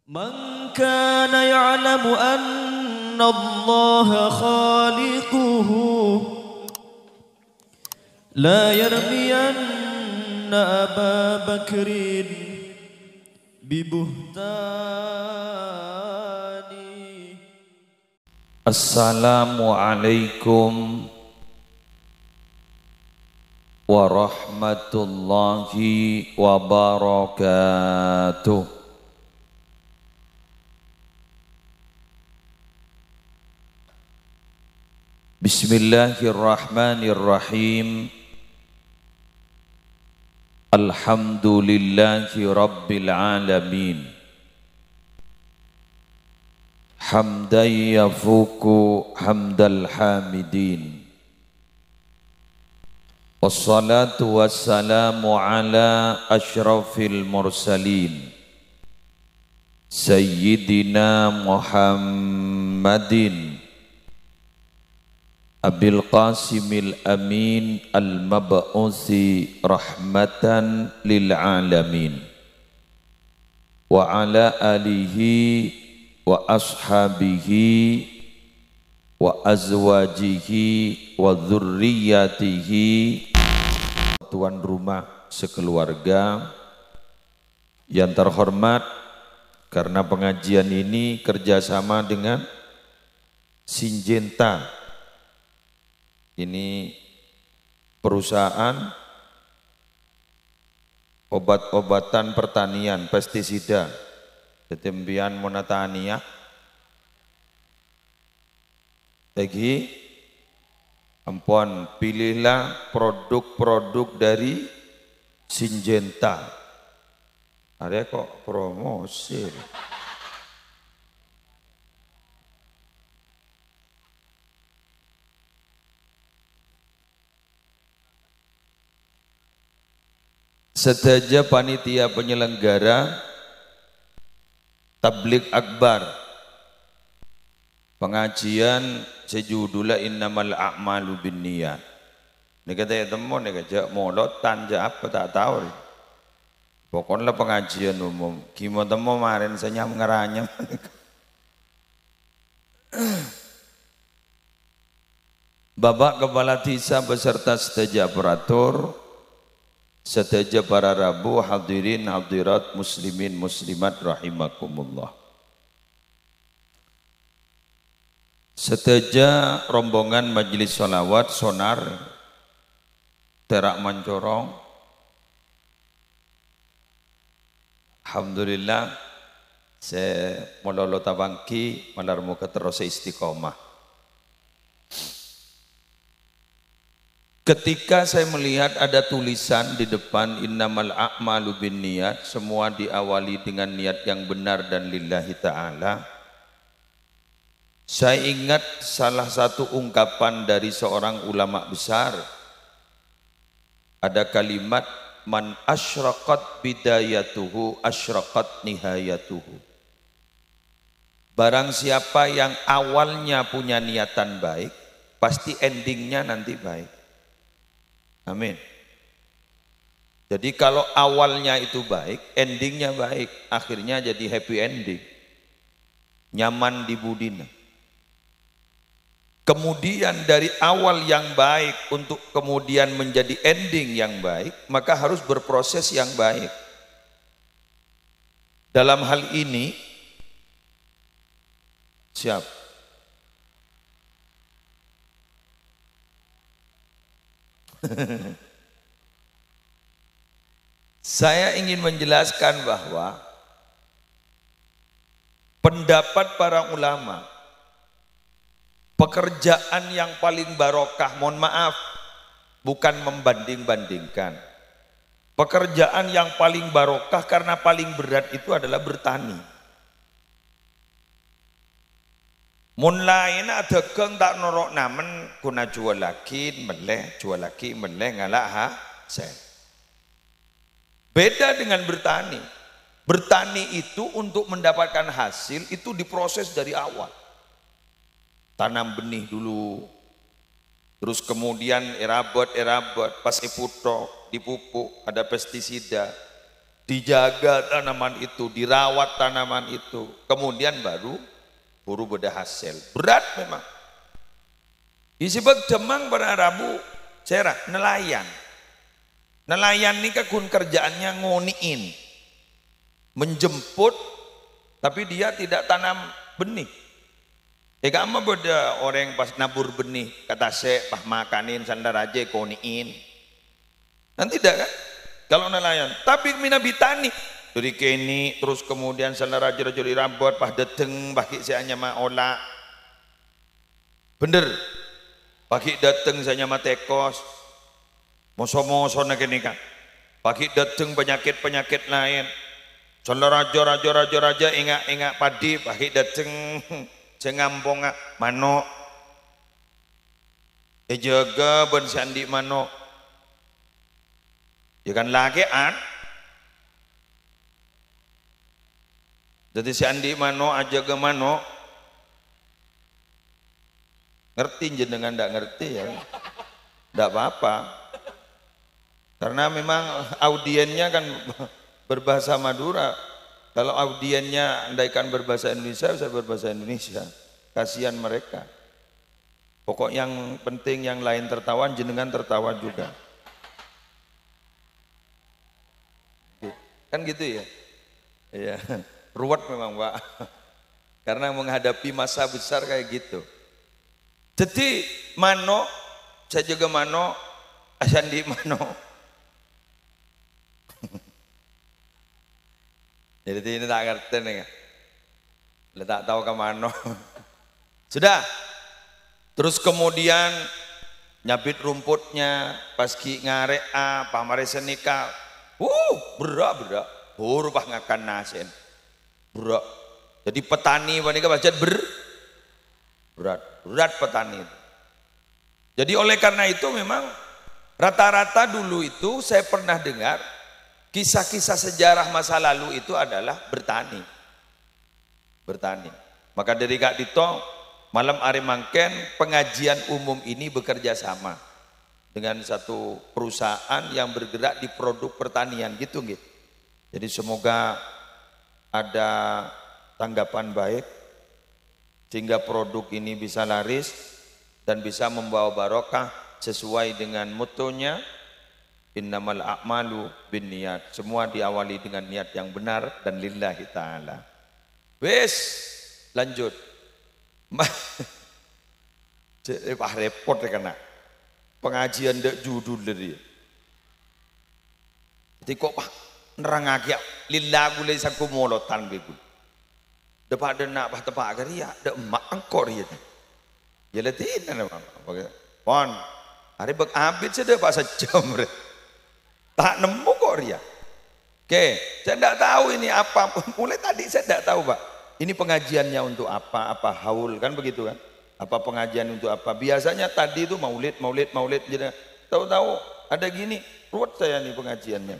من كان يعلم أن الله خالقه لا يرمين أبا بكر ببهتان. Assalamualaikum warahmatullahi wabarakatuh. Bismillahirrahmanirrahim. Alhamdulillahi rabbil alamin. Hamdan yafuku hamdal hamidin. Wassalatu wassalamu ala asyrafil mursalin Sayyidina Muhammadin Abil Qasimil Amin Al-Mab'usi rahmatan lil alamin wa ala alihi wa ashabihi wa azwajihi wa dzurriyyatihi. Tuan rumah sekeluarga yang terhormat, karena pengajian ini kerjasama dengan Syngenta. Ini perusahaan obat-obatan pertanian, pestisida, ketempian monatania. Lagi, ampun, pilihlah produk-produk dari Syngenta. Ada kok promosi. Sedaja panitia penyelenggara Tabligh Akbar pengajian sejudulnya innamal a'malu binniyat. Ini kata ya teman, ini kata molot tanja apa tak tahu. Pokoknya pengajian umum. Gimana teman kemarin saya ngeranyam. Bapak Kepala Desa beserta sedaja aparatur, sedaja para rabu, hadirin hadirat, muslimin muslimat rahimakumullah. Sedaja rombongan majelis sholawat sonar Terak Mancorong. Alhamdulillah saya mololo tabangki malarmu keterus istiqomah. Ketika saya melihat ada tulisan di depan innamal a'malu binniyat, semua diawali dengan niat yang benar dan lillahi ta'ala, saya ingat salah satu ungkapan dari seorang ulama besar. Ada kalimat, man asyraqat bidayatuhu asyraqat nihayatuhu. Barang siapa yang awalnya punya niatan baik, pasti endingnya nanti baik. Amin. Jadi kalau awalnya itu baik, endingnya baik, akhirnya jadi happy ending. Nyaman di budina. Kemudian dari awal yang baik untuk kemudian menjadi ending yang baik, maka harus berproses yang baik. Dalam hal ini, siap. Saya ingin menjelaskan bahwa pendapat para ulama, pekerjaan yang paling barokah, mohon maaf, bukan membanding-bandingkan. Pekerjaan yang paling barokah karena paling berat itu adalah bertani. Mun lain ada keng tak norok namen kuna jual lagi meleh ngalah hasil. Beda dengan bertani. Bertani itu untuk mendapatkan hasil itu diproses dari awal. Tanam benih dulu, terus kemudian erabot, pas dipupuk, ada pestisida, dijaga tanaman itu, dirawat tanaman itu, kemudian baru buru beda hasil. Berat memang. Disebut Demang pada Rabu, saya nelayan. Nelayan ini kan kerjaannya ngoniin, menjemput, tapi dia tidak tanam benih. Kamu beda orang pas nabur benih, kata saya pah makanin sandar aja koniin. Nanti tidak kan? Kalau nelayan, tapi mina bitani dari kini terus kemudian sandar aja jadi rambut pah dateng bagi saya nyama olah. Bener, bagi dateng saya nyama tekos. Moso-moso nak ini kan, bagi dateng penyakit lain. Sandar raja ingat padi bagi dateng. Cengampong mano jaga ben sandi mano jangan lagi jadi sandi mano aja ke mano ngerti jenengan ndak ngerti ya ndak apa-apa karena memang audiennya kan berbahasa Madura. Kalau audiennya andaikan berbahasa Indonesia, bisa berbahasa Indonesia. Kasihan mereka. Pokok yang penting yang lain tertawa, jenengan tertawa juga. Kan gitu ya? Iya. Ruwet memang Pak. Karena menghadapi masa besar kayak gitu. Jadi mano, saya juga mano, asandi mano. Jadi ini tak ngerti nih, tak tahu kemana. Sudah, terus kemudian nyabit rumputnya, paski ngarek pamare senika, berak, huruf ngakan nasen, berak. Jadi petani wanita baca berat petani. Jadi oleh karena itu memang rata-rata dulu itu saya pernah dengar. Kisah-kisah sejarah masa lalu itu adalah bertani. Maka dari Kak Dito, malam hari mangken pengajian umum ini bekerja sama dengan satu perusahaan yang bergerak di produk pertanian gitu gitu. Jadi semoga ada tanggapan baik sehingga produk ini bisa laris dan bisa membawa barokah sesuai dengan mutunya. Innamal a'malu binniyat. Semua diawali dengan niat yang benar dan lillahi ta'ala. Wes, lanjut. Pak repot ya kena. Pengajian dek judul dari. Jadi kok Pak nerangake lillah gule saku molotan begitu. Depak denak bah tepak agar ya dek emak angkor ya. Ya letin nama. Pon. Hari bek abid sedek Pak sejam. Tak nemu kok Ria. Oke, saya tidak tahu ini apa. Mulai tadi saya tidak tahu Pak. Ini pengajiannya untuk apa haul kan begitu kan? Apa pengajian untuk apa? Biasanya tadi itu maulid. Jadi tahu-tahu ada gini. Ruwet saya nih pengajiannya.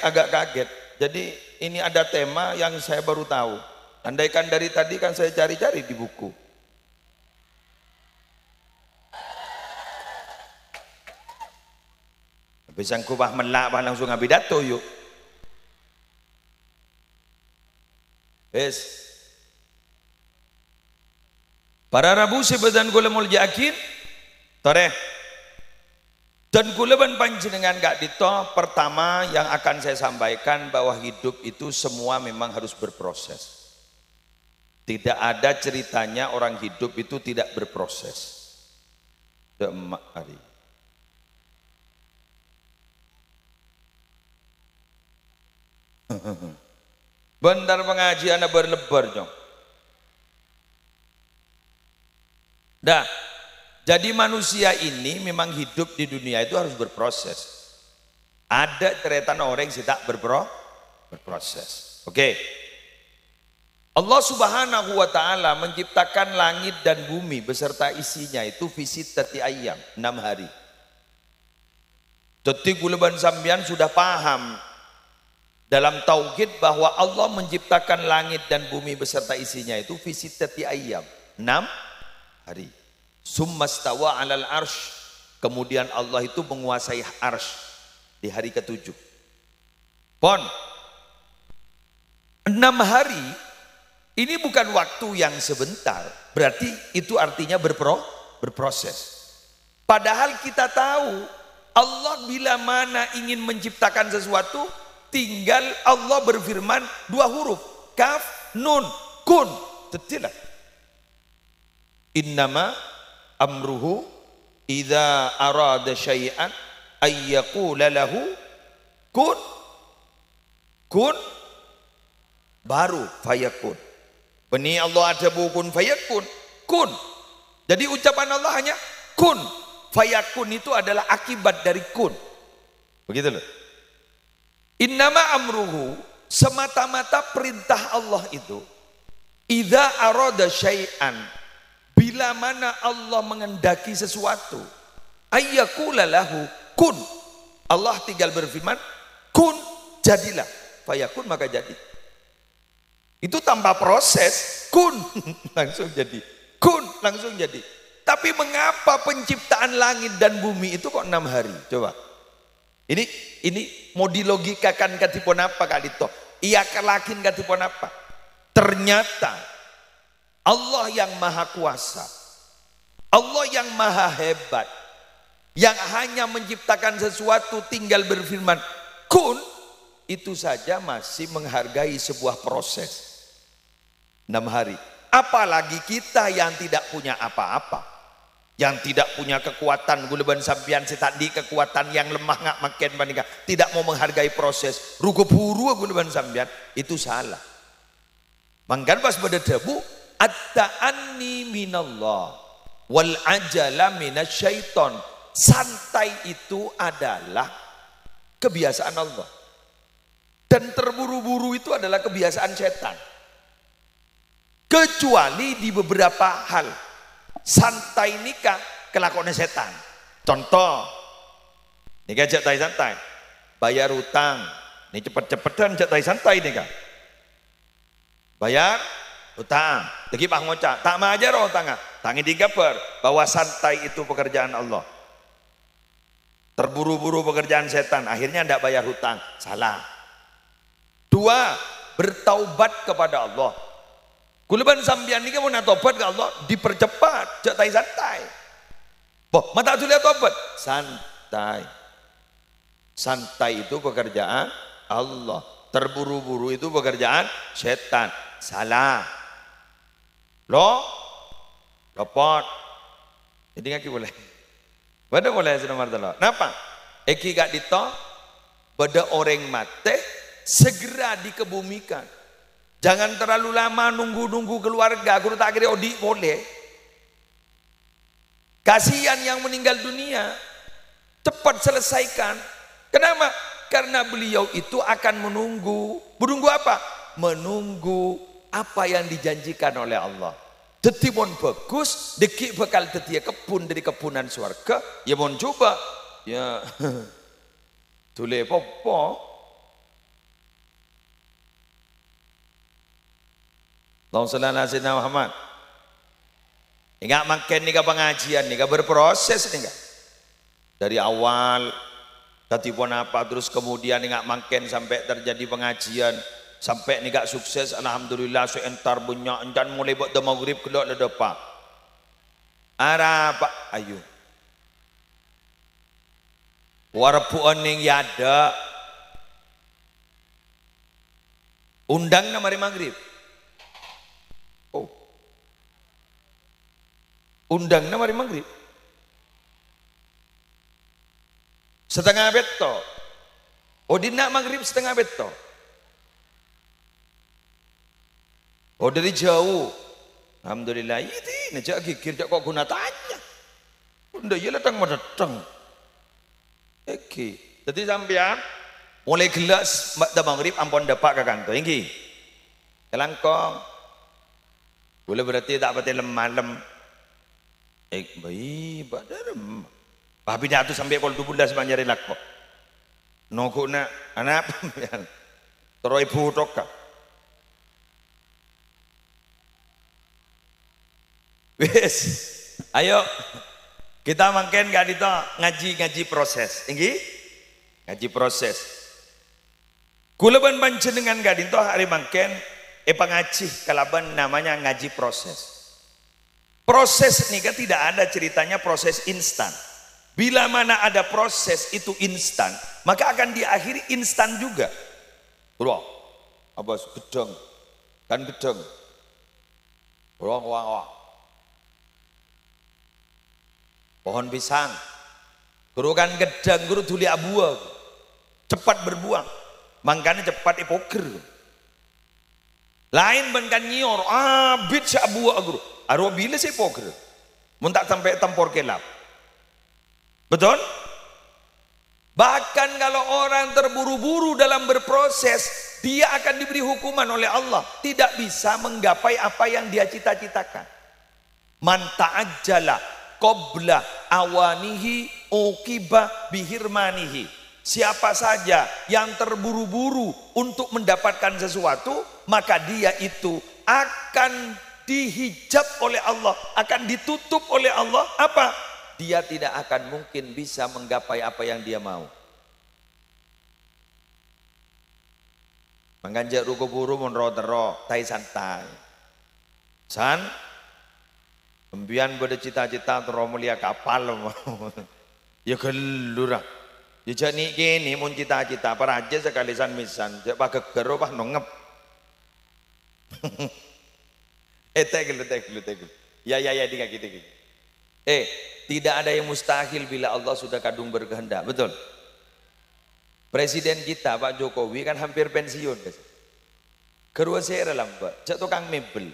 Agak kaget. Jadi ini ada tema yang saya baru tahu. Andaikan dari tadi kan saya cari-cari di buku. Bisa kubah melak bah langsung ngambil dato yuk. Yes. Para Rabu sebedan gula mul yakin. Tore. Dan gula ban panjenengan Kak Dito, pertama yang akan saya sampaikan bahwa hidup itu semua memang harus berproses. Tidak ada ceritanya orang hidup itu tidak berproses. Demak hari. Bentar pengajian berlebar dong. Dah, jadi manusia ini memang hidup di dunia itu harus berproses. Ada ceretan orang yang tidak berproses. Oke. Allah Subhanahu wa taala menciptakan langit dan bumi beserta isinya itu visit 30 ayam, 6 hari. Jadi guleban sambian sudah paham dalam tauhid bahwa Allah menciptakan langit dan bumi beserta isinya itu visit 30 ayam, 6 hari. Summastawa 'alal arsy. Kemudian Allah itu menguasai arsy di hari ke-7. Pon, 6 hari ini bukan waktu yang sebentar. Berarti itu artinya berproses. Padahal kita tahu Allah bila mana ingin menciptakan sesuatu, tinggal Allah berfirman 2 huruf, kaf, nun, kun, tetilah. Innama amruhu idza arada syai'an ayyaqula lahu kun, kun, baru fayakun. Beni Allah ada kun fayakun, kun. Jadi ucapan Allah hanya kun, fayakun itu adalah akibat dari kun. Begitu loh. Innama amruhu, semata-mata perintah Allah itu, idza arada syai'an, bila mana Allah mengendaki sesuatu, ayyakula lahu kun, Allah tinggal berfirman kun, jadilah, fayakun, maka jadi. Itu tanpa proses, kun langsung jadi, kun langsung jadi. Tapi mengapa penciptaan langit dan bumi itu kok 6 hari? Coba. Ini mau dilogikakan katipun apa Kak Dito? Iya kalakin katipun apa? Ternyata Allah yang maha kuasa, Allah yang maha hebat, yang hanya menciptakan sesuatu tinggal berfirman kun, itu saja masih menghargai sebuah proses 6 hari. Apalagi kita yang tidak punya apa-apa, yang tidak punya kekuatan, guleban sampian setadi kekuatan yang lemah ngak makin bandingkan, tidak mau menghargai proses, rugo puru guleban sampian, itu salah. Mangkan pas pada debu, at-ta'anni minallah wal ajala minasyaiton. Santai itu adalah kebiasaan Allah, dan terburu-buru itu adalah kebiasaan setan. Kecuali di beberapa hal. Santai nikah kelakuannya setan. Contoh, nikah jatah santai, bayar utang, ini cepet-cepetan jatah santai nikah. Bayar utang, lagi pak ngocak, tak majar utang, tangi digaper bahwa santai itu pekerjaan Allah. Terburu-buru pekerjaan setan, akhirnya tidak bayar hutang, salah. 2, bertaubat kepada Allah. Kuleban sambian ini mau natobat ke Allah, dipercepat, jatah santai. Boh, mata tuh lihat tobat, santai. Santai itu pekerjaan Allah. Terburu-buru itu pekerjaan setan, salah. Lo, lopot. Jadi ngaki boleh. Bada boleh sudah martalo. Kenapa? Eki gak dito, bada orang mate segera dikebumikan. Jangan terlalu lama nunggu-nunggu keluarga. Guru tak kira odi boleh. Kasihan yang meninggal dunia, cepat selesaikan. Kenapa? Karena beliau itu akan menunggu. Menunggu apa? Menunggu apa yang dijanjikan oleh Allah. Jadi mon bagus, deki bakal tetia kebun dari kebunan surga. Ya mon coba, ya tule popo. Allahumma shalli ala sayyidina Muhammad. Enggak makin nih pengajian nih, berproses nih. Dari awal tadi pun apa, terus kemudian enggak makin sampai terjadi pengajian. Sampai ni gak sukses, alhamdulillah seentar bunyak encan mulai buat maghrib kelak le depan. Ara pak ayu. Warpuan ning yada. Undang na mari maghrib. Oh. Undang na mari maghrib. Setengah beto. Oh dina maghrib setengah beto. Oh dari jauh, alhamdulillah ini najak gigir jak kok guna tanya, udah ya datang mau datang, oke. Jadi sampean mulai gelas mak maghrib ampun dapat ke kantor, ini, kelangkong, boleh berarti tak berarti malam, baik, badarem, tapi dah tu sampai pol 12 banjari lakko, nongko nak anak pembian, terus ibu toka. Wes, ayo kita makin gak dito ngaji proses, ini ngaji proses. Kula ban panjenengan gadin toh hari mangken pengaji kalaban namanya ngaji proses. Proses nih kan tidak ada ceritanya proses instan. Bila mana ada proses itu instan, maka akan diakhiri instan juga. Bro, apa gedeng, kan gedeng. Bro, wah. Pohon pisang, guru kan gedeng, guru tuli abuah, cepat berbuah, makanya cepat epoker. Lain kan nyior, abit seabuah guru. Arwah bila saya poker, muntak sampai tempor kelap, betul? Bahkan kalau orang terburu-buru dalam berproses, dia akan diberi hukuman oleh Allah, tidak bisa menggapai apa yang dia cita-citakan. Man ta'ajjala qabla awanihi uqiba bihirmanihi. Siapa saja yang terburu-buru untuk mendapatkan sesuatu, maka dia itu akan dihijab oleh Allah, akan ditutup oleh Allah. Apa? Dia tidak akan mungkin bisa menggapai apa yang dia mau. Mengganjak ruko buru monro-tero, tai santai. San, pembian pada cita-cita tero mulia kapal. Ya gelurah. Ya jani gini mun cita-cita para aja sekali san misan, jak pakai gero pah nongep. Tegel. Ya dikaki. Tidak ada yang mustahil bila Allah sudah kadung berkehendak, betul? Presiden kita Pak Jokowi kan hampir pensiun, kedua saya lambat, jak tukang mebel,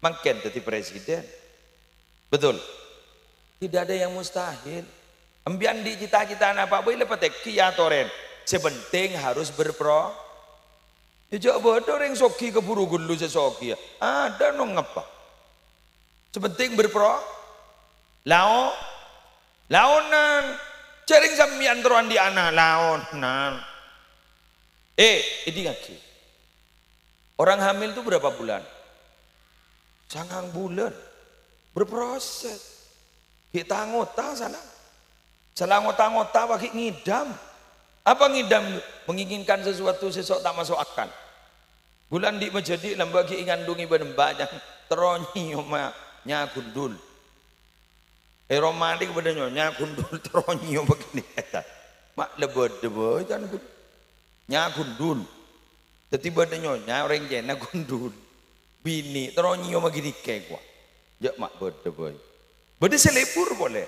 makin jadi presiden, betul? Tidak ada yang mustahil. Ambian di cita-cita apa boleh petek kia toren, sepenting harus berpro. Ya coba ada yang soki keburu gulu sesoki ya. Ada nong apa? Sepenting berpro. Laonan. Cering sambian teruan di anak laonan. Ini lagi. Orang hamil itu berapa bulan? 9 bulan. Berproses. Kita ngota sana. Salah ngota-ngota pakai ngidam. Apa ngidam? Menginginkan sesuatu sesok tak masuk akal. Bulan di menjadi lembagi ingandungi banyak teronyi nya gundul. Romantik bener nya gundul teronyi begini kata. Mak lebod kan nya gundul. Dadi bener nya orang jena gundul. Bini teronyi begini kayak gua. Ya mak boy. Bede selebur boleh.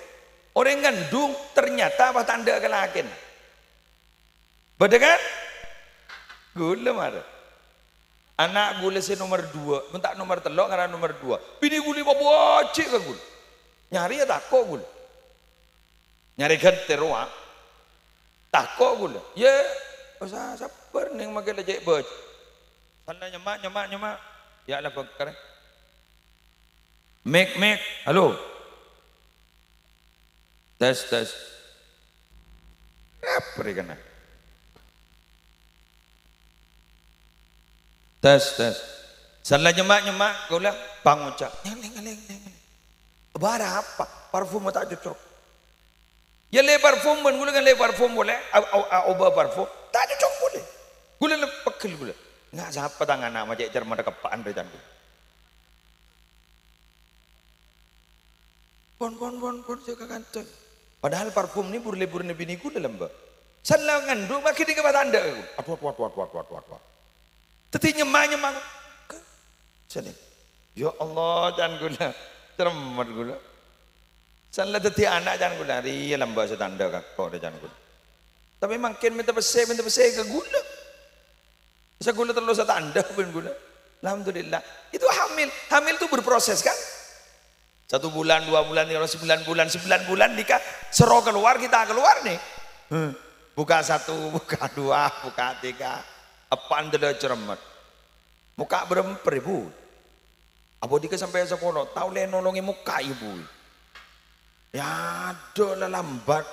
Orang ngandung ternyata apa tanda kelakin. Betul kan? Gula marah. Anak gula si nomor 2, mentak nomor 3 karena nomor 2. Bini gula bawa cik ke gula. Nyari ya takut gula. Nyari ganti ruang. Takut gula. Ya, usah sabar nih makin lejek boj. Sana nyemak. Ya lah bakar. Mek. Halo. Tes. Apa kena? Tes. Salah nyemak gula bangun cak. Ngeleng. Bara apa? Parfum tak cocok. Ya le parfum gula kan le parfum boleh. Obat parfum tak cocok boleh. Gula le pekil gula. Nggak siapa tangan nama cek cermat kepaan recan. Pon jaga kancen. Padahal parfum ni burle bini gula lembak. Salah ngandung makin di kebat anda. Aduh. Teti nyemak. Sini. Ya Allah jangan gula. Cermat gula. Salah teti anak jangan gula. Iya lembah setanda kakak jangan gula. Tapi makin minta pesai ke gula. Bisa gula terlalu setanda pun gula. Alhamdulillah. Itu hamil. Hamil itu berproses kan? 1 bulan, 2 bulan, 9 bulan nikah. Seroh keluar kita keluar nih. Buka 1, buka 2, buka 3. Apaan tidak cermat? Muka beremper ibu. Abu dika sampai sekolah, tahu le nolongi muka ibu. Ya ada lambat.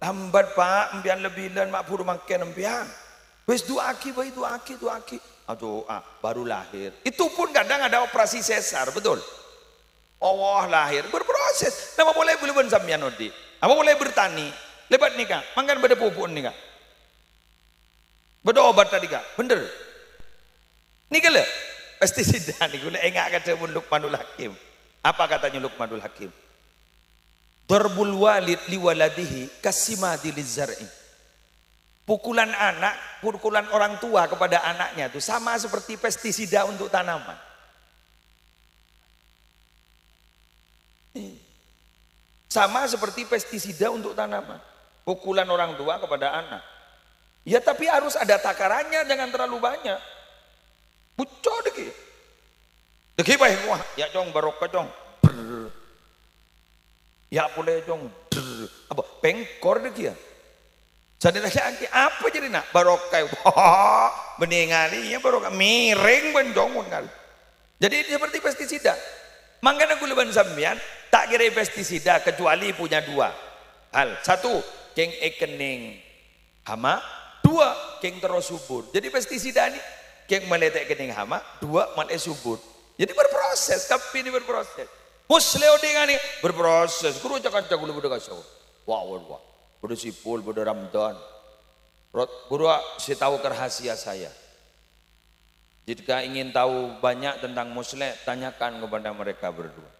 Lambat pak, empian lebihan mak puru makan empian. Wes dua aki. Aduh, baru lahir. Itu pun kadang ada operasi sesar, betul? Allah lahir berproses. Nama boleh belum sampean odi. Apa boleh bertani? Lebat nikah. Mangkan beda pupuk nikah. Beda obat tadi kak. Bener. Nikah le. Pestisida nih. Gula enggak kata Luqmanul Hakim. Apa katanya Luqmanul Hakim? Darbul walid liwaladihi kasimadi lizar'i. Pukulan anak, pukulan orang tua kepada anaknya itu sama seperti pestisida untuk tanaman. Sama seperti pestisida untuk tanaman. Pukulan orang tua kepada anak. Ya tapi harus ada takarannya, jangan terlalu banyak. Bucok deki. Deki baik wah, ya cong barokah cong. Ya boleh cong. Apa pengkor deki ya. Jadi lagi apa jadi nak barokah. Beningali ya barokah miring benjongun kali. Jadi seperti pestisida. Makanya aku leban sampean tak kira pestisida kecuali punya dua hal. Satu, keng ekening hama. Dua, keng terus subur. Jadi pestisida ini keng meletek kening hama. Dua, malah subur. Jadi berproses. Tapi ini berproses. Musleo dengan ini berproses. Guru cakap lu budak kasau. Wah. Budak sipul, budak Ramadan. Guru saya tahu rahasia saya. Jika ingin tahu banyak tentang Muslim, tanyakan kepada mereka berdua.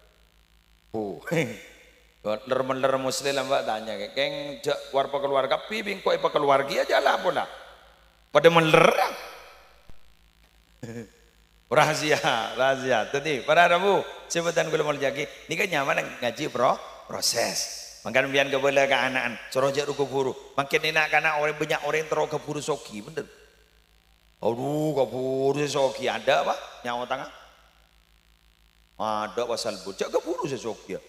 Lerem Muslim lah mbak tanya, keng warpa keluarga, pibing kau apa keluarga aja lah pula. Pada melerang. Rahasia. Tadi para rabu sebutan gula mau jagi, ini kan nyaman ngaji proses. Makan biar kebelah ke anak-anak, sorojak ruku buru. Makin enak karena orang banyak orang terus keburu soki, bener. Aduh, keburu sesoki ada apa? Nyawa tengah? Ada pasal bocah keburu sesoki.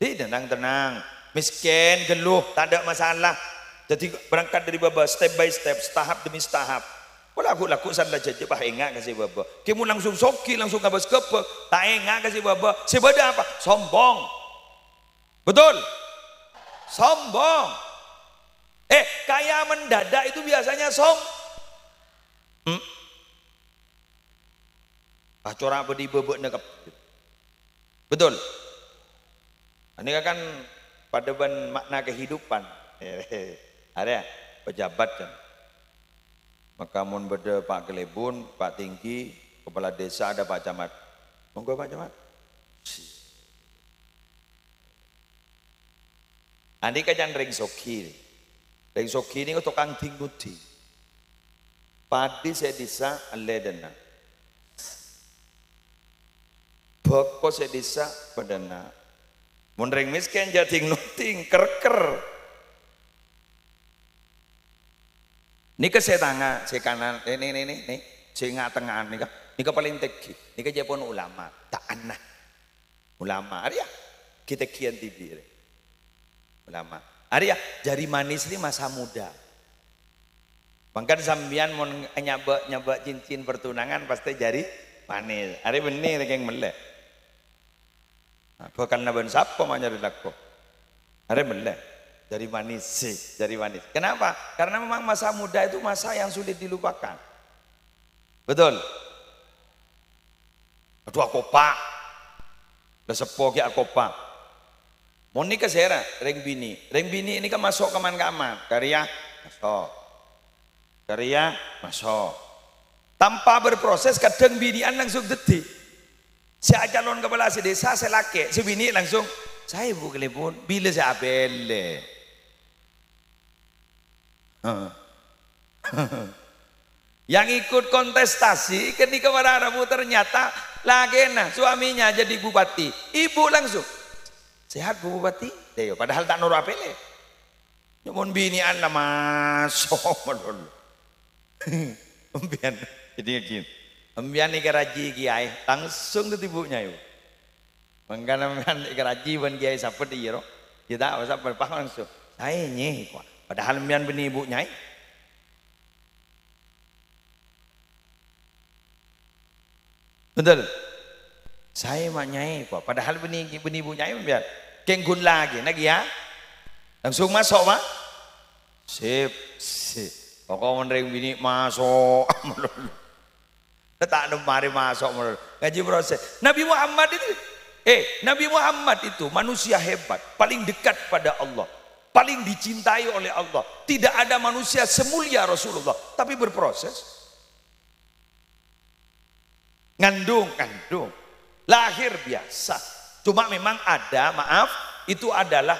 Tenang. Miskin, geluh, tak ada masalah. Jadi berangkat dari baba step by step, tahap demi tahap. Laku salah jadi bah enggak kasih baba. Kamu langsung soki, langsung ngabas kepek. Tak enggak kasih baba. Sebada apa? Sombong. Betul? Sombong. Kaya mendadak itu biasanya corak bedi bebek nekap. Betul. Ini kan pada makna kehidupan. Ada pejabat kan. Maka mun beda Pak Kelebun, Pak Tinggi, kepala desa ada Pak Camat. Monggo Pak Camat. Ani kajan ring soki. Ring soki ini tukang tingguti. Padi saya desa aledena. Boko saya desa padana. Munring miskin jadi nuting kerker. Nika saya tanga, saya kanan, ini, saya nggak tengah nika paling teki, nika Jepun ulama, tak aneh, ulama, ada ya, kita kian tibi, ulama, ada ya, jari manis ini masa muda. Bangkan sambian mau nyabak cincin pertunangan pasti jari manis. Ada benih yang melek. Bukan naban siapa mau nyari laku. Ada melek. Jari manis sih, jari manis. Kenapa? Karena memang masa muda itu masa yang sulit dilupakan. Betul. Aduh aku pak. Udah sepo ki aku pak. Mau nikah sera, ring bini ini kan masuk kaman-kaman. Karya masuk. Karya masuk. Tanpa berproses kadang binian langsung detik. Saya calon kepala desa saya laki, si bini langsung saya Bu Kelebun, bila saya abele. Yang ikut kontestasi ketika para Arabu ternyata lagi suaminya jadi bupati, ibu langsung sehat Bu Bupati, Deo, padahal tak nuru apele. Nyumun binian lah masuk dulu. Embian jadi gini, embian ikaraji kiai langsung ke ibunya ibu. Mengkana embian ikaraji ban kiai siapa dia ro, kita apa siapa langsung saya nyeh kok. Padahal embian bini ibu nyai. Betul. Saya mak nyai kok. Padahal bini ibu nyai embian. Kenggun lagi ya. Langsung masuk mak. Sip. Pokok menerima bini masuk. Tak ada mari masuk. Ngaji proses. Nabi Muhammad itu Nabi Muhammad itu manusia hebat, paling dekat pada Allah, paling dicintai oleh Allah. Tidak ada manusia semulia Rasulullah, tapi berproses. Ngandung, lahir biasa. Cuma memang ada, maaf, itu adalah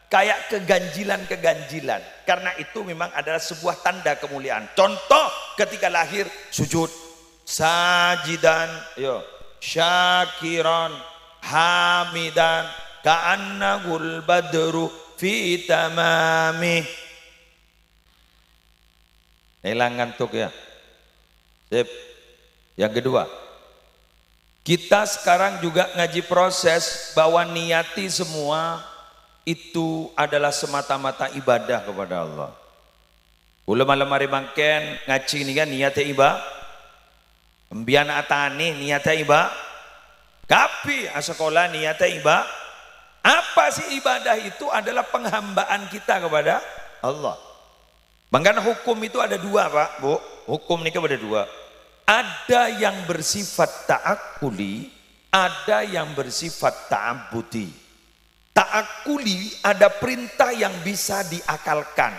kayak keganjilan. Karena itu memang adalah sebuah tanda kemuliaan. Contoh ketika lahir sujud, sajidan, syakiran, hamidan, ka'annahul badru fi tamami. Hilang ngantuk ya. Sip. Yang kedua, kita sekarang juga ngaji proses bahwa niati semua itu adalah semata-mata ibadah kepada Allah. Ulama lemari mangken ngaji ni kan niatnya ibadah. Embian atani niatnya ibadah. Kapi sekolah niatnya ibadah. Apa sih ibadah itu? Adalah penghambaan kita kepada Allah. Bahkan hukum itu ada dua, Pak, Bu. Hukum ini ada dua. Ada yang bersifat ta'akuli, ada yang bersifat ta'abudi. Ta'akuli ada perintah yang bisa diakalkan.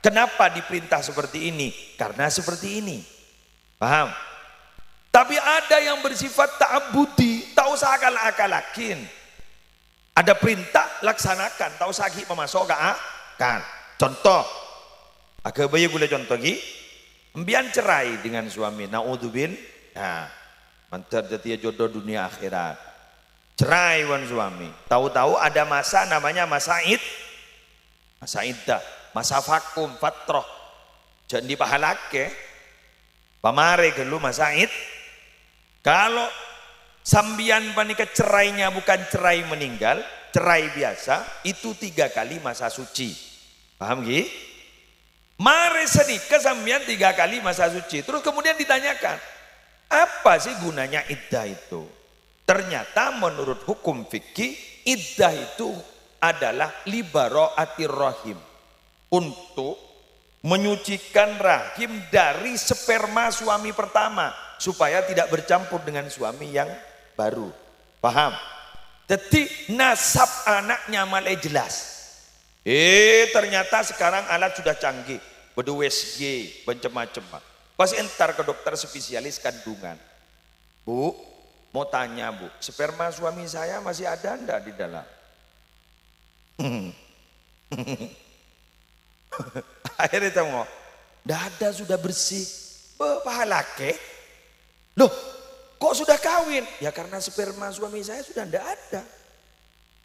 Kenapa diperintah seperti ini? Karena seperti ini. Paham? Tapi ada yang bersifat ta'abudi, tak usah akal-akalakin. Ada perintah, laksanakan, tak usah memasuk kan. Contoh, agak bayi boleh contoh lagi. Embian cerai dengan suami, naudzubil, mantar jati jodoh dunia akhirat. Cerai wan suami. Tahu-tahu ada masa namanya masa iddah, masa vakum, fatroh. Jadi pahalake, pamare gelu masa Kalau sambian panika cerainya bukan cerai meninggal, cerai biasa, itu 3 kali masa suci. Paham gih? Mari sedikit sambian 3 kali masa suci. Terus kemudian ditanyakan, apa sih gunanya iddah itu? Ternyata menurut hukum fikih, iddah itu adalah libara'atir rahim. Untuk menyucikan rahim dari sperma suami pertama. Supaya tidak bercampur dengan suami yang baru. Paham? Jadi nasab anaknya malah jelas. Ternyata sekarang alat sudah canggih, USG, macam-macam. Pas entar ke dokter spesialis kandungan. Bu, mau tanya Bu, sperma suami saya masih ada enggak di dalam? Akhirnya tengok, enggak ada, sudah bersih. Pahalake. Loh, kok sudah kawin? Ya karena sperma suami saya sudah enggak ada.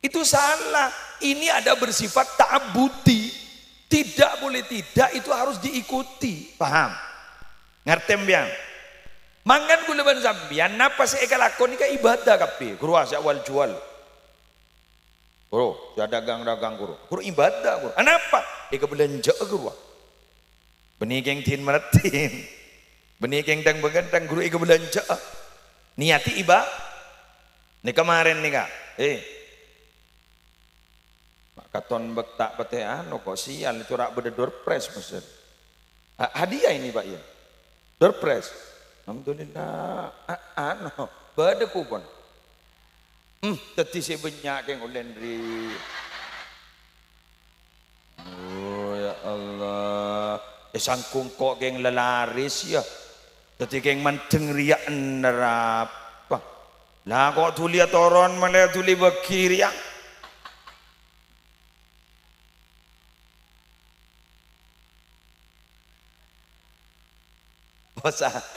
Itu salah. Ini ada bersifat ta'abudi. Tidak boleh tidak, itu harus diikuti. Paham? Ngerti mbiang? Mangan kuleban sambian, napa sih eka lakon ika ibadah kapi. Guru asya wal jual. Guru, ya dagang guru. Guru ibadah guru. Kenapa? Eka belanja guru. Benih keng tin meretin. Benih keng tang begantang guru eka belanja. Niati ibadah. Ini kemarin nih kak. Katon bektak petean kok sial itu rak beda doorpress Mesir. Hadiah ini Pak ya. Doorpress. Alhamdulillah. Beda kupon. Tadi si banyak yang ulendri. Oh ya Allah. Sangkung kok geng lelaris ya. Tadi geng manteng riak nerapa. Lah kok tuli toron malah tuli bekiri ya.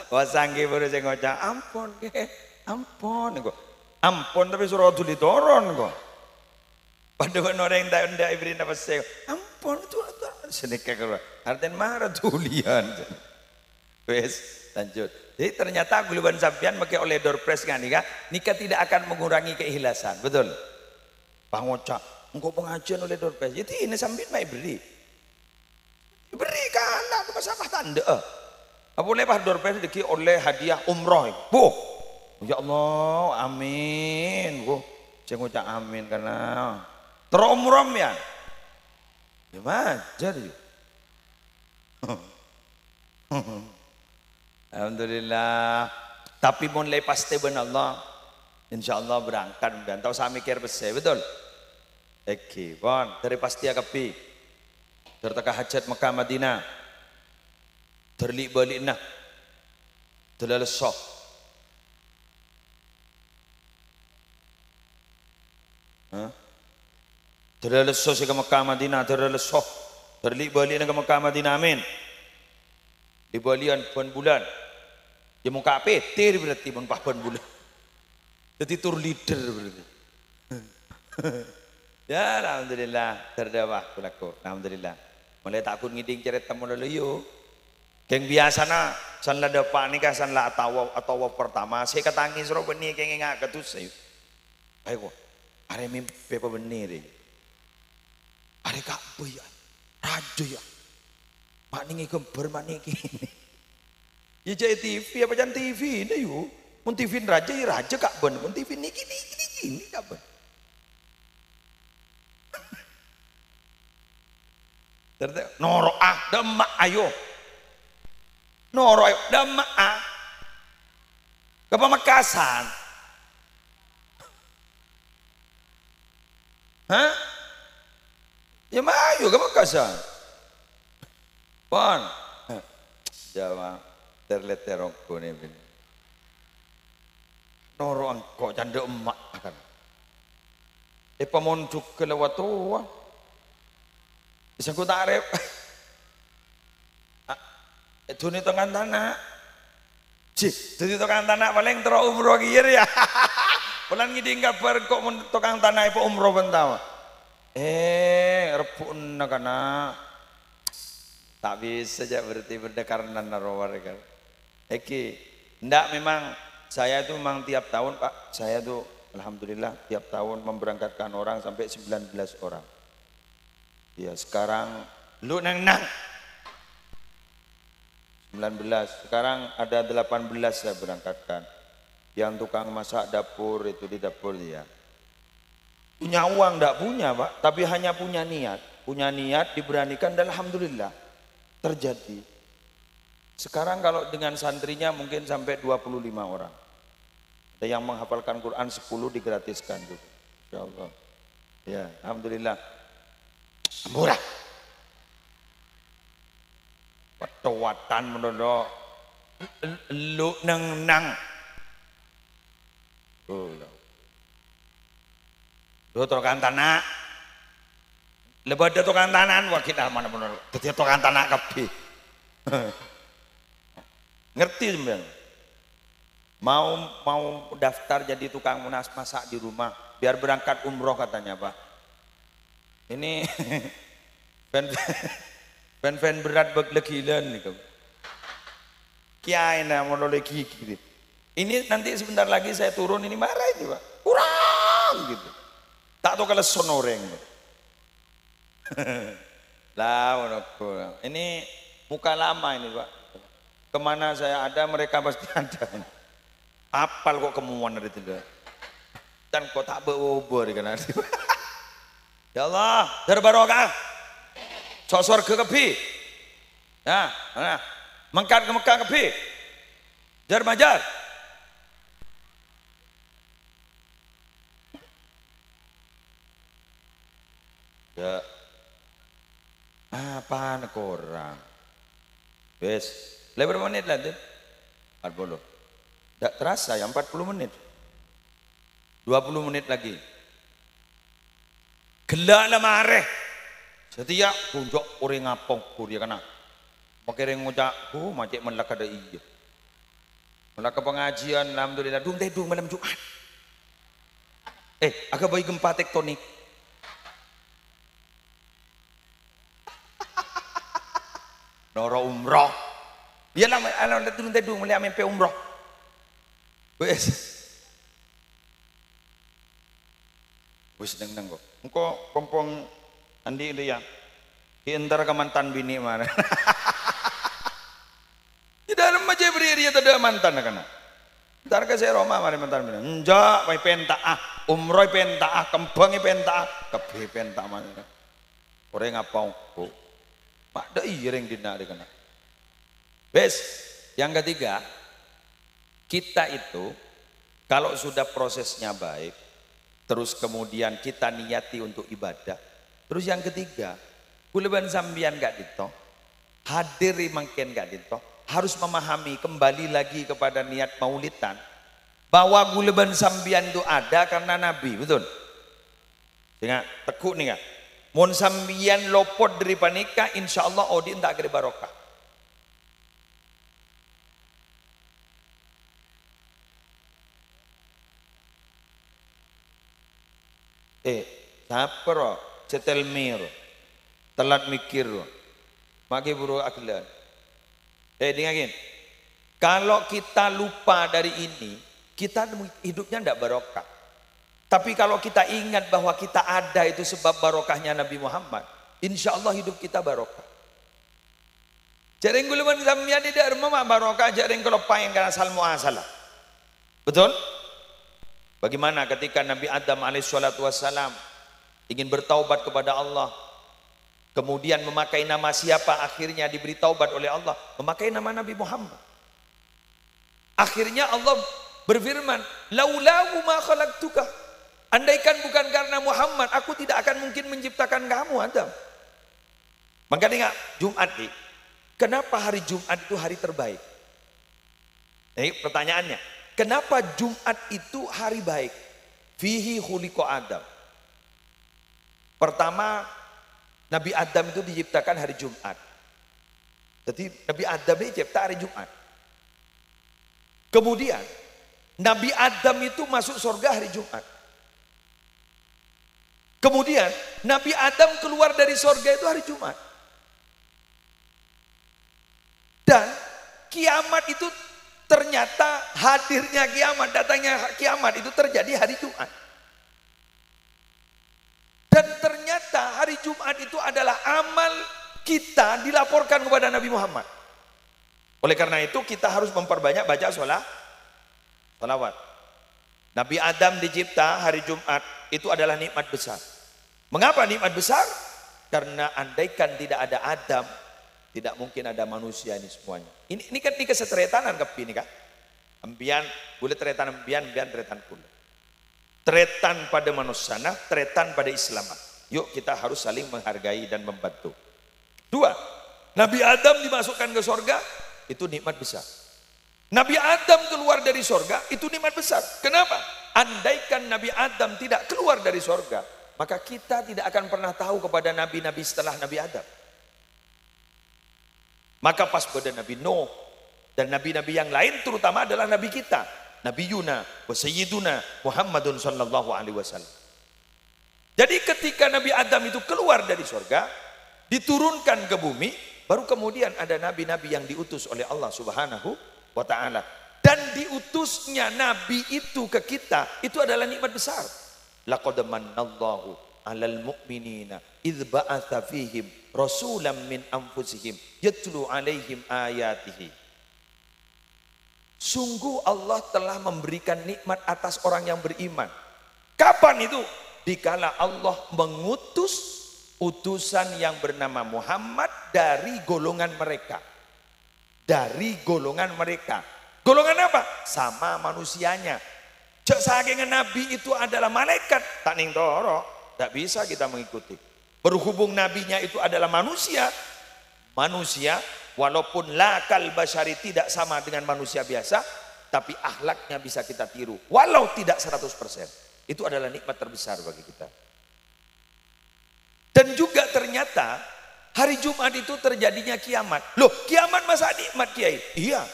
Wasanggi baru saya ngocak, ampun tapi suruh tuli toron kok. Padahal orang yang tidak ibrin apa sih, ampun itu sedikit keluar. Artinya marah tulian. Wes lanjut. Jadi ternyata guluban sampian pakai oleh doorpress kan nikah tidak akan mengurangi keikhlasan, betul? Pak ngocak, engkau pengajian oleh doorpress. Jadi ini sampian mai beri kan, apa salah tanda. Apa boleh Pak doorpress diki oleh hadiah umroh. Bu, ya Allah, amin. Bu, saya ngucap amin karena teromrom ya. Gimana jadi? Alhamdulillah. Tapi mulai pasti benar Allah. Insya Allah berangkat dan tahu saya mikir besar betul. Oke, pon dari pasti akapi. Tertaka hajat Mekah Madinah. Terlik balik nah. Terlalu sok. Terlalu sok ke Mekah Madinah terlalu sok. Terlik balik ke Mekah Madinah amin. Di balian pon bulan. Dia muka petir berarti pon bulan. Jadi tur leader berarti. Ya alhamdulillah terdawah pelaku. Alhamdulillah. Mulai takut ngiding cerita mula yo. Keng biasa na san la depan ni san la atau pertama saya katangi sero beni keng ngak ketus saya. Ayo are mimpi apa benih ni. Are kak boy raja ya. Mak ni gembar mak ni kini. Ya jadi TV apa jangan TV ni yo. Mun TV raja ya raja kak ben. Mun TV ni gini kak ben. Noro demak ayo. Noro ayo demak ke Pamekasan. Hah? Ya ayo ke Pamekasan. Pon. Jawa terlet terongko ni bin. Noro angko janda emak kan. Pamonjuk ke lewat tua. Bisa ku tarif. Itu nih tukang tanah. Jadi tukang tanah paling terus umroh kira ya. Pulang ngiding kabar kok tukang tanah itu umroh bentawa. Repun nakana. Tak bisa aja berarti berdekaran narawar kan. Ndak memang saya itu memang tiap tahun Pak. Saya tuh alhamdulillah tiap tahun memberangkatkan orang sampai 19 orang. Ya sekarang lu nang 19 sekarang ada 18 saya berangkatkan yang tukang masak dapur itu di dapur dia punya uang enggak punya Pak tapi hanya punya niat diberanikan dan alhamdulillah terjadi sekarang kalau dengan santrinya mungkin sampai 25 orang ada yang menghafalkan Quran 10 digratiskan juga insyaallah ya alhamdulillah murah Watawatan menurut lu nang lu tukang tanah lebih ada tukang tanah wakil mana menurut jadi tukang tanah kapi ngerti sebenarnya mau daftar jadi tukang masak di rumah biar berangkat umroh katanya Pak ini fan berat beglegilan nih kamu kiai nak mau lagi gitu ini nanti sebentar lagi saya turun ini marah ini Pak kurang gitu tak tahu kalau sonoreng lah ini muka lama ini Pak kemana saya ada mereka pasti ada apal kok kemuan dari tidak dan kok tak berubah kan ya Allah terbarokah sosor ke kepi ya mana mengkat ke Mekah kepi jar majar ya apaan kurang wes lebar menit lah 40 tidak terasa ya 40 menit 20 menit lagi gelak lah mareh setiap kunjok orang ngapong kuria kana pakai ngucap macam melaka ada iya melaka pengajian alhamdulillah dung malam Jumat agak bayi gempa tektonik noro umroh dia lah dung melihat mimpi umroh wes neng kok engkau pompong andi dia di antara ke mantan bini mana di dalam aja beri dia tidak mantan kan ntar ke saya Roma mari mantan bini enjak pai penta umroh penta kembang penta kebi penta mana orang ngapau kok mak dah ireng dina di kana bes yang ketiga kita itu Kalau sudah prosesnya baik, terus kemudian kita niati untuk ibadah. Terus yang ketiga, kuleban sambian gak dito, hadir mangken gak dito, harus memahami kembali lagi kepada niat maulidan, bahwa kuleban sambian itu ada karena Nabi, betul? Ingat, tekuk nih gak? Mon sambian lopot dari panika, insya Allah odi tak kira barokah. Sapro, cetel mir, telat mikir, maki buru akhilan. Dengarin, kalau kita lupa dari ini, kita hidupnya tidak barokah. Tapi kalau kita ingat bahwa kita ada itu sebab barokahnya Nabi Muhammad, insya Allah hidup kita barokah. Jareng guluman sambian tidak rumah barokah, jareng kelopain karena salmu asalah. Betul? Bagaimana ketika Nabi Adam alaihissalatu wassalam ingin bertaubat kepada Allah, kemudian memakai nama siapa, akhirnya diberi taubat oleh Allah, memakai nama Nabi Muhammad. Akhirnya Allah berfirman, laulahu ma khalaqtuka, andaikan bukan karena Muhammad, aku tidak akan mungkin menciptakan kamu Adam. Maka ingat, Jumat nih, kenapa hari Jumat itu hari terbaik? Ini pertanyaannya, kenapa Jumat itu hari baik? Fihi khuliqa Adam. Pertama, Nabi Adam itu diciptakan hari Jumat. Jadi Nabi Adam ini dicipta hari Jumat. Kemudian Nabi Adam itu masuk surga hari Jumat. Kemudian Nabi Adam keluar dari surga itu hari Jumat. Dan kiamat itu ternyata hadirnya kiamat, datangnya kiamat itu terjadi hari Jumat. Dan ternyata hari Jumat itu adalah amal kita dilaporkan kepada Nabi Muhammad. Oleh karena itu kita harus memperbanyak baca sholawat. Nabi Adam dicipta hari Jumat, itu adalah nikmat besar. Mengapa nikmat besar? Karena andaikan tidak ada Adam, tidak mungkin ada manusia ini semuanya. Ini kan ini kesetretanan kepi ini kan. Ambian, boleh tretan ambian tretan kula. Tretan pada manusia, tretan pada Islam. Yuk kita harus saling menghargai dan membantu. Dua, Nabi Adam dimasukkan ke surga, itu nikmat besar. Nabi Adam keluar dari surga, itu nikmat besar. Kenapa? Andaikan Nabi Adam tidak keluar dari surga, maka kita tidak akan pernah tahu kepada nabi-nabi setelah Nabi Adam. Maka pas pada Nabi Nuh dan nabi-nabi yang lain, terutama adalah nabi kita, Nabi Yuna wa Sayyiduna Muhammadun sallallahu alaihi wasallam. Jadi ketika Nabi Adam itu keluar dari surga, diturunkan ke bumi, baru kemudian ada nabi-nabi yang diutus oleh Allah Subhanahu wa taala. Dan diutusnya nabi itu ke kita, itu adalah nikmat besar. Laqad mannallahu 'alal mu'minina idz ba'atsa fihim rasulan min anfusihim yatlu 'alaihim ayatihi. Sungguh Allah telah memberikan nikmat atas orang yang beriman. Kapan itu? Dikala Allah mengutus utusan yang bernama Muhammad dari golongan mereka. Dari golongan mereka. Golongan apa? Sama manusianya. Cek saking nabi itu adalah malaikat, tak ning doro, tak bisa kita mengikuti. Berhubung nabinya itu adalah manusia, walaupun lakal basyari tidak sama dengan manusia biasa, tapi akhlaknya bisa kita tiru. Walau tidak 100%. Itu adalah nikmat terbesar bagi kita. Dan juga ternyata hari Jumat itu terjadinya kiamat. Loh, kiamat masa nikmat, Kiai? Iya.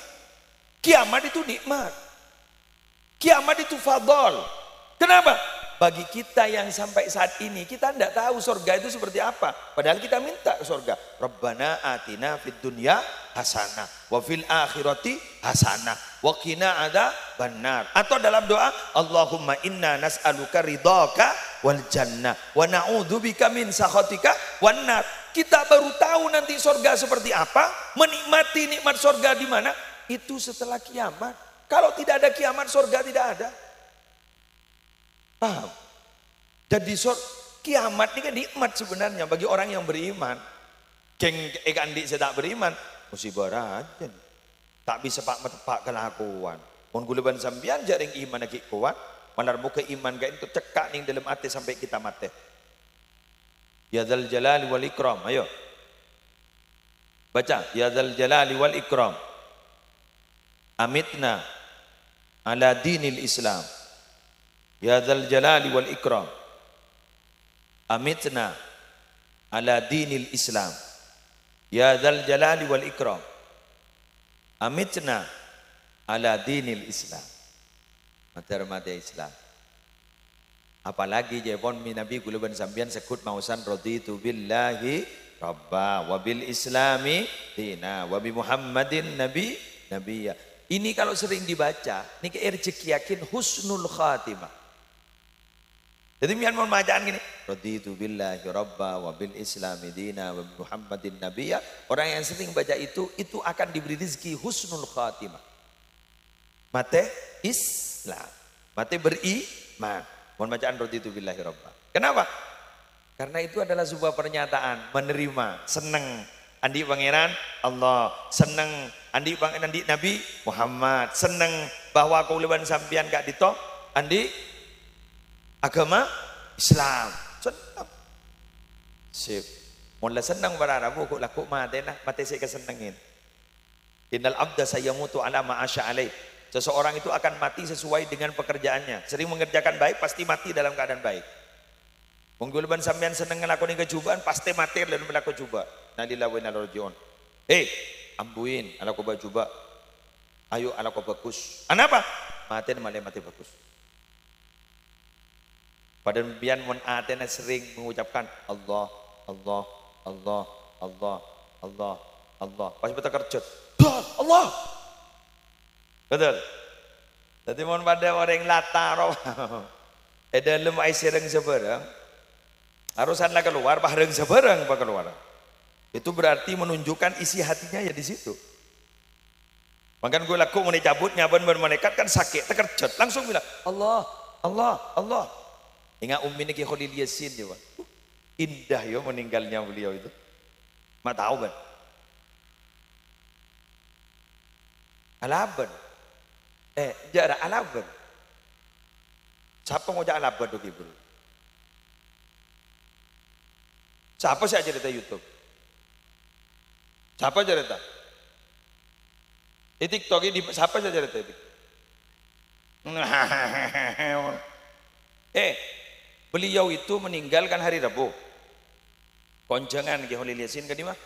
Kiamat itu nikmat. Kiamat itu fadol. Kenapa? Bagi kita yang sampai saat ini, kita tidak tahu surga itu seperti apa. Padahal kita minta surga. Rabbana atina fid dunya hasanah. Wa fil akhirati hasanah. Wa qina adzabannar. Atau dalam doa, Allahumma inna nas'aluka ridhaka wal jannah. Wa na'udzubika min sakhatika wan nar. Kita baru tahu nanti surga seperti apa. Menikmati nikmat surga di mana. Itu setelah kiamat. Kalau tidak ada kiamat, surga tidak ada. Paham? Jadi kiamat ini kan nikmat sebenarnya bagi orang yang beriman. Keng ikan di tak beriman, musibah aja. Tak bisa pak metepak kelakuan. Mun gulaban sambian jaring iman lagi kuat, malar muka iman gak itu cekak ning dalam hati sampai kita mati. Ya dzal jalali wal ikram, ayo. Baca, ya dzal jalali wal ikram. Amitna ala dinil Islam. Ya dzal jalali wal ikram. Amitna ala dinil Islam. Ya dzal jalali wal ikram. Amitna ala dinil Islam. Mati Islam. Apalagi jepon mi Nabi gulaban sambian sekut mausan raditu billahi rabba wa bil islami dina wa bi Muhammadin nabiyya. Ini kalau sering dibaca, niki rezeki yakin husnul khatimah. Jadi mian mau bacaan gini, raditu billahi rabba wa bil islami dina wa bi Muhammadin nabiyya. Orang yang sering baca itu akan diberi rezeki husnul khatimah. Mate Islam, mate beriman. Mohon bacaan raditu billahi rabba. Kenapa? Karena itu adalah sebuah pernyataan menerima, senang andi pangeran Allah, senang andi Nabi Muhammad, senang bahwa kauliban sampian gak ditok andi agama Islam. Senang. Sip. Mula senang berarabu kok laku mati nah, mati saya kesenengin. Innal abda sayamutu ala ma asya alaih. Seseorang itu akan mati sesuai dengan pekerjaannya. Sering mengerjakan baik pasti mati dalam keadaan baik. Menggulban sampean seneng ngelakoni kecobaan pasti mati dalam melakukan coba. Nalillahi wa inna ilaihi raji'un. Ambuin ala ko coba. Ayo ala ko bagus. Kenapa? Mati mati bagus. Padahal bian mon atena sering mengucapkan Allah, Allah, Allah, Allah, Allah, Allah. Pas betul kerjut. Allah. Betul. Jadi mon pada orang lataro. Dalam ai sereng seberang. Harusanlah keluar, bareng seberang pak keluar. Itu berarti menunjukkan isi hatinya ya di situ. Makan gue laku mau cabut nyaban bermenekat kan sakit terkerjut langsung bilang Allah, Allah, Allah. Ingat Ummi Niki Khalil Yasin juga. Indah yo meninggalnya beliau itu. Mak tahu kan? Alaban. Jara alaban. Siapa ngojak alaban tuh ibu? Siapa sih cerita YouTube? Siapa cerita? Di TikTok ini siapa sih cerita itu? Beliau itu meninggalkan hari Rabu. Konjangan Ki Khalil Yasin ke dimana?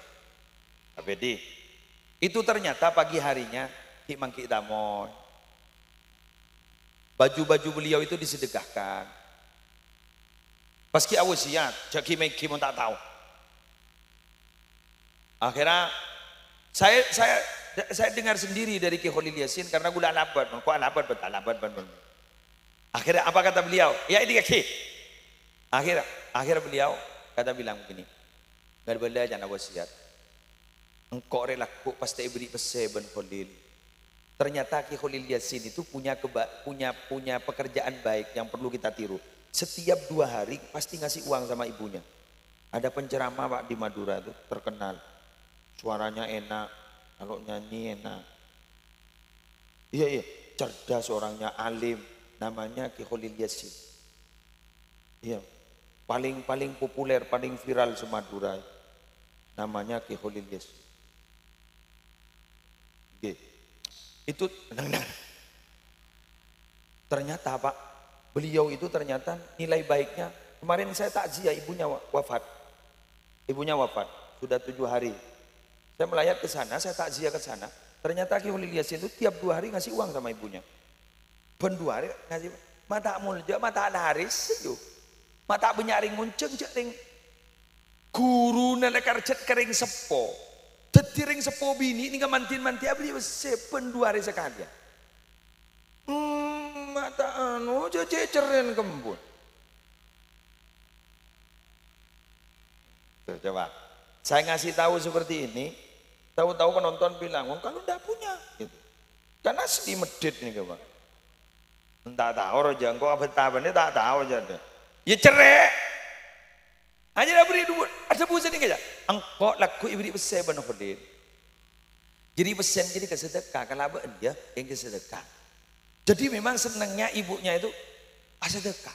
APD. Itu ternyata pagi harinya di Mangki Damoy. Baju-baju beliau itu disedekahkan. Paski awasiat, jadi Meki mau tak tahu. Akhirnya saya dengar sendiri dari Ki Khalil Yasin karena gula alabat, kok alabat betul alabat betul. Akhirnya apa kata beliau? Ya ini Ki. Akhirnya beliau kata bilang begini. Enggak boleh jangan wasiat. Engkau relaku pasti beri peseben Khalil. Ternyata Ki Khalil Yasin itu punya pekerjaan baik yang perlu kita tiru. Setiap 2 hari pasti ngasih uang sama ibunya. Ada penceramah Pak di Madura itu terkenal. Suaranya enak, kalau nyanyi enak. Iya, cerdas orangnya, alim. Namanya Ki Khalil Yasin. Iya, paling populer, paling viral se-Madura. Namanya Ki Khalil Yasin. Oke. Itu ternyata Pak, beliau itu ternyata nilai baiknya. Kemarin saya takziah ibunya wafat. Ibunya wafat, sudah 7 hari. Saya melayat ke sana, saya takziah ke sana. Ternyata Ki Khalil Yasin itu tiap 2 hari ngasih uang sama ibunya. Ben 2 hari ngasih mata mulja, mata laris itu. Mata benyaring munceng cering. Guru nelekar cet kering sepo. Tetiring sepo bini ini mantin-manti abdi ben 2 hari sekali. Mata anu ceceren kembun. Tuh, coba. Saya ngasih tahu seperti ini, tahu-tahu penonton bilang, "Oh, kalau enggak punya." Gitu. Kan asli medit nih, Pak. Entah tahu roja, kok apa-apanya tak tahu aja deh. Ya cerai. Hanya dah beri duit, ada busan ini aja. Engkau laku ibri pesen benar Khalil. Jadi pesen jadi kesedekah, kalau apa dia yang kesedekah. Jadi memang senangnya ibunya itu sedekah.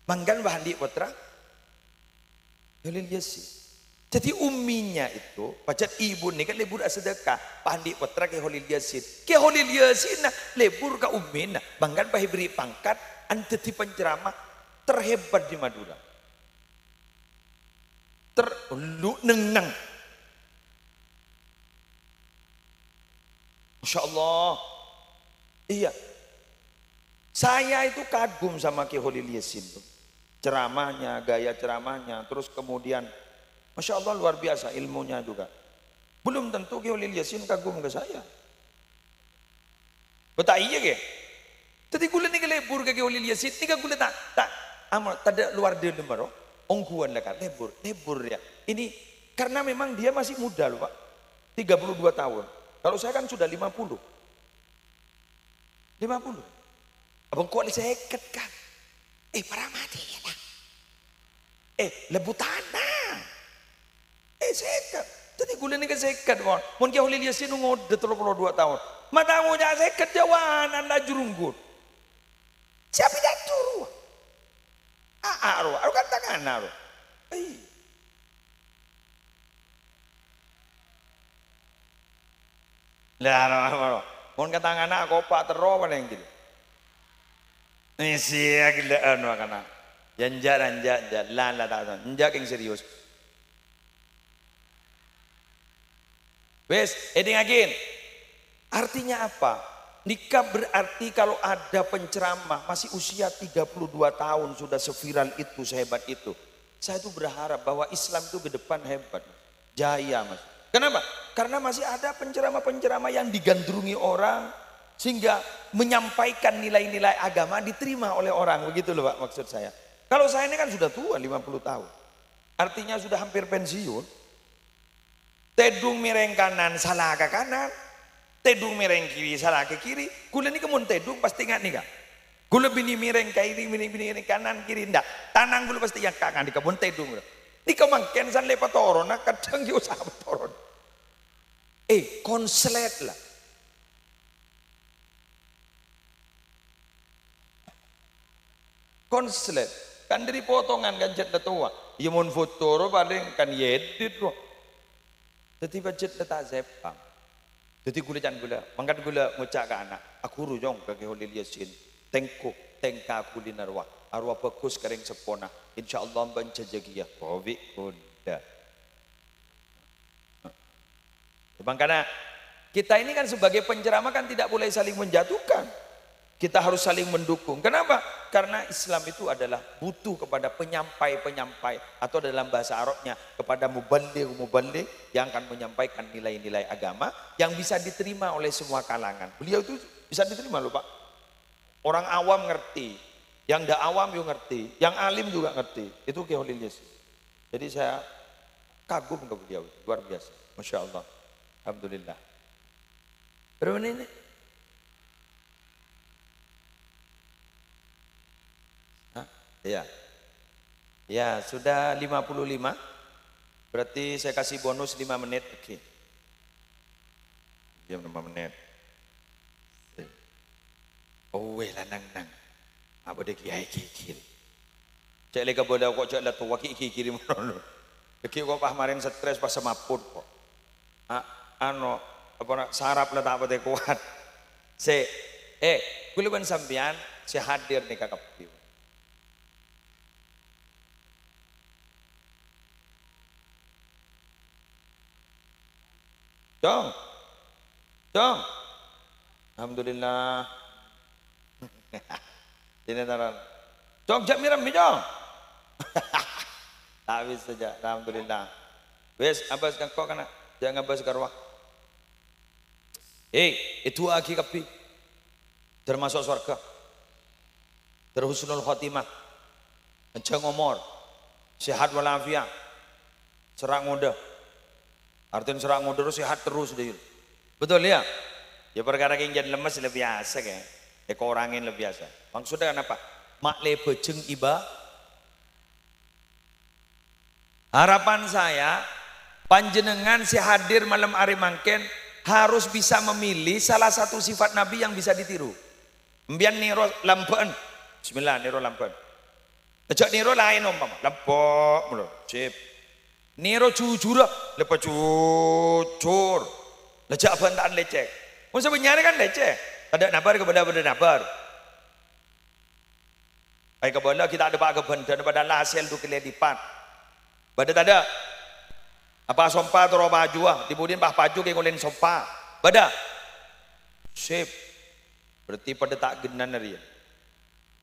Manggan bahandi putra Holil Yasin. Jadi umminya itu, pacet ibu nih kan lebur sedekah. Bahandi putra ke Holil Yasin. Ke Holil Yasin nah lebur ke ummin nah. Manggan pahi beri pangkat anteti penceramah terhebat di Madura. Terlu nenang. Masya Allah. Iya. Saya itu kagum sama Ki Holil Yasin tuh. Ceramahnya, gaya ceramahnya, terus kemudian Masya Allah luar biasa ilmunya juga. Belum tentu Ki Holil Yasin kagum ke saya. Betul iya ke? Tadi gula ni kelebur ke Ki Holil Yasin, ni gula tak amal tak luar dia nomor. Ongguan lah kan lebur ya. Ini karena memang dia masih muda loh Pak. 32 tahun. Kalau saya kan sudah 50. 50. Abang kuat ni seket kan. Para mati ya lah. Lebu tanah. Seket. Jadi gula ni ke seket mon. Mon Ki Holil Yasin ngode 32 tahun. Matamu jangan seket jawanan lah jurunggut. Siapa dah turu? Aru kan tangan aru. Lah, mon kata anak kopak terus apa yang gitu. Sia gila anu kana. Janja la tak tahu. Njak yang serius. Wes, eding artinya apa? Nikah berarti kalau ada penceramah masih usia 32 tahun sudah seviral itu, sehebat itu. Saya tuh berharap bahwa Islam itu ke depan hebat. Jaya Mas. Kenapa? Karena masih ada penceramah-penceramah yang digandrungi orang sehingga menyampaikan nilai-nilai agama diterima oleh orang. Begitu loh Pak maksud saya. Kalau saya ini kan sudah tua 50 tahun. Artinya sudah hampir pensiun. Tedung miring kanan salah ke kanan. Tedung miring kiri salah ke kiri. Gula ini kemun tedung pasti nggak nih kak. Gula bini miring kiri miring kanan kiri ndak. Tanang gula pasti yang kanan di kebun tedung. Ini kemangken san lepa toron. Nah kadang yo sahabat toron. Konslet lah. Konslet kan dari potongan kan jet tua. Ya mun foto ro paling kan yedit ro. Jadi budget tak sepam. Jadi gula, mangkat gula ngucak ke anak. Aku rujong ke Ki Holil Yasin. Tengka kuliner wa. Arwah bagus kering sepona. Insyaallah banca jagiya. Kowi kuda. Makanya kita ini kan sebagai penceramah kan tidak boleh saling menjatuhkan. Kita harus saling mendukung. Kenapa? Karena Islam itu adalah butuh kepada penyampai-penyampai atau dalam bahasa Arabnya kepada muballigh yang akan menyampaikan nilai-nilai agama yang bisa diterima oleh semua kalangan. Beliau itu bisa diterima loh Pak. Orang awam ngerti, yang tidak awam juga ngerti, yang alim juga ngerti. Itu Ki Holil Yasin. Jadi saya kagum ke beliau, luar biasa. Masya Allah. Alhamdulillah. Berapa menit? Ya. Ya, sudah 55. Berarti saya kasih bonus 5 menit. Oke. Jam 5 menit. Oh, lanang. Apa dek kiai kikir. Cek leka bola kok cek la tua kikir mono. Kiki kok pahmarin stres pas semaput kok. Ano apa sarap lah tak apa teh kuat. Kuluban sampean saya hadir nih kakak piu. Dong. Alhamdulillah. Ini taran. Dong, jak miram jong. Habis saja. Alhamdulillah. Wes, abas kang kok kana. Jangan abas karwah. Itu aki kapi. Termasuk surga. Terhusnul khotimah. Panjang umur. Sehat walafiat. Serak muda. Artinya serang mundur sehat terus deh. Betul ya? Ya perkara yang jadi lemes lebih biasa kan. Orangin lebih biasa. Maksudnya kan apa? Makle bejeng iba. Harapan saya panjenengan si hadir malam hari mangken harus bisa memilih salah satu sifat Nabi yang bisa ditiru. Mbian niro lampen. Bismillah niro lampen. Ajak niro lain umpama. Lempok mulu. Sip. Niro jujur lepas jujur. Lejak bantaan lecek. Mun sebenarnya kan lecek. Ada nabar kepada nabar. Baik kepada kita ada pak kebendan pada hasil tu keledipan. Pada tak ada. Apa sompa atau roba jua. Kemudian pak paju ke ngolen sompa. Pada. Sip. Berarti pada tak genan hari.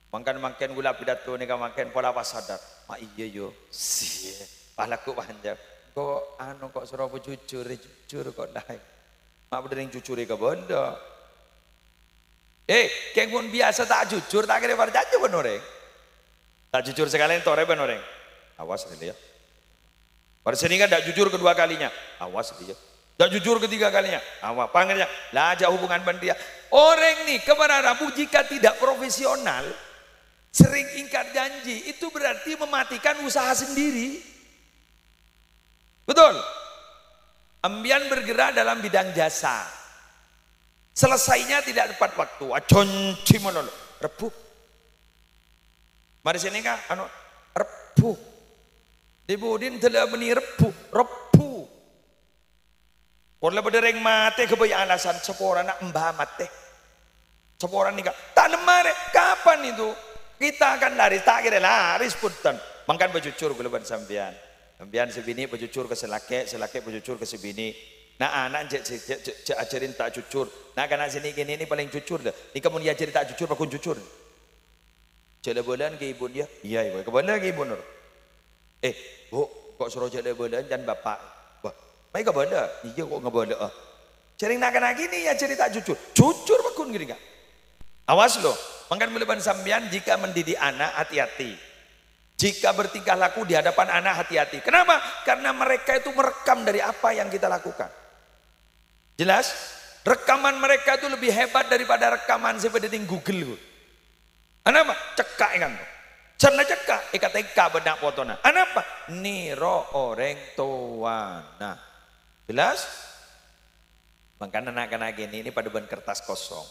Makan gula pidato ni kan makan pola pas sadar. Mak iya yo. Si. Palaku panjang. Kok anu kok suruh jujur kok dah. Mak berdering jujur ke benda. Keng pun biasa tak jujur tak kira perjanji benar. Tak jujur sekalian tore benar. Awas ya. Pada sini kan tak jujur kedua kalinya. Awas dia. Tak jujur ketiga kalinya. Awas panggilnya. Lah aja hubungan bandia. Orang nih kepada Rabu jika tidak profesional, sering ingkar janji, itu berarti mematikan usaha sendiri. Betul. Ambian bergerak dalam bidang jasa. Selesainya tidak tepat waktu. Aconci menolak. Repuh. Mari sini kan, repuh. Dibudin telah meni repuh. Kalau berdering mati kebanyakan alasan sepora nak mbah mati. Sepora ni tak nemare. Kapan itu? Kita akan lari tak kira laris punten. Makan berjujur gulaban sambian. Sambian sebini berjujur ke selake berjujur ke sebini. Nah anak cek ajarin tak jujur. Nah kan sini gini ini paling jujur dah. Ni kamu diajarin tak jujur, pakun jujur. Cek bulan ke ibu dia. Iya ibu. Kebelan ke ibu nur. Bu, kok suruh cek bulan dan bapak. Baik kebelan. Iya kok ngebelan. Cering nak kena gini ya cerita jujur. Jujur pakun gini kan. Awas loh. Makan meleban sambian jika mendidik anak hati-hati. Jika bertingkah laku di hadapan anak hati-hati. Kenapa? Karena mereka itu merekam dari apa yang kita lakukan. Jelas? Rekaman mereka itu lebih hebat daripada rekaman seperti di Google. Kenapa? Cekak kan. Karena cekak, TK benak fotona. Kenapa? Niro orang tuana. Jelas? Makanya anak-anak ini pada ban kertas kosong.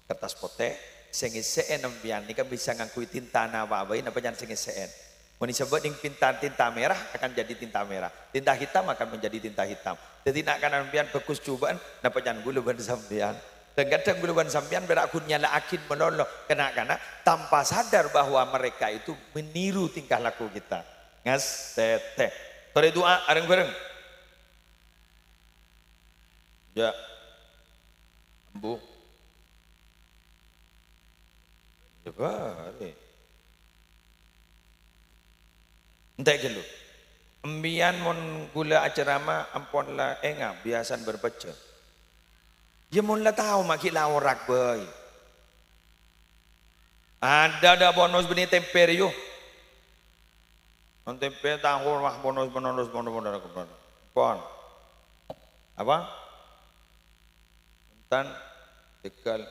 Kertas potek. Sengiseen ambian ini kan bisa ngakui tinta apa-apa ini apa jangan sengiseen. Mau disebut dengan tinta merah akan jadi tinta merah. Tinta hitam akan menjadi tinta hitam. Jadi nak kan ambian bekus cubaan napa jangan guluban sambian. Dan kadang guluban sambian berakunnya la akin meloloh kena tanpa sadar bahwa mereka itu meniru tingkah laku kita. Ngas teteh. Tore doa bareng-bareng. Ya. Bu. Coba, entah gelo. Embian mon gula acerama ampon lah enga biasan berbaca. Ya mon lah tahu makilah orak boy. Ada bonus benih temper yo. On temper tahu mah bonus. Pon. Apa? Entan tekal.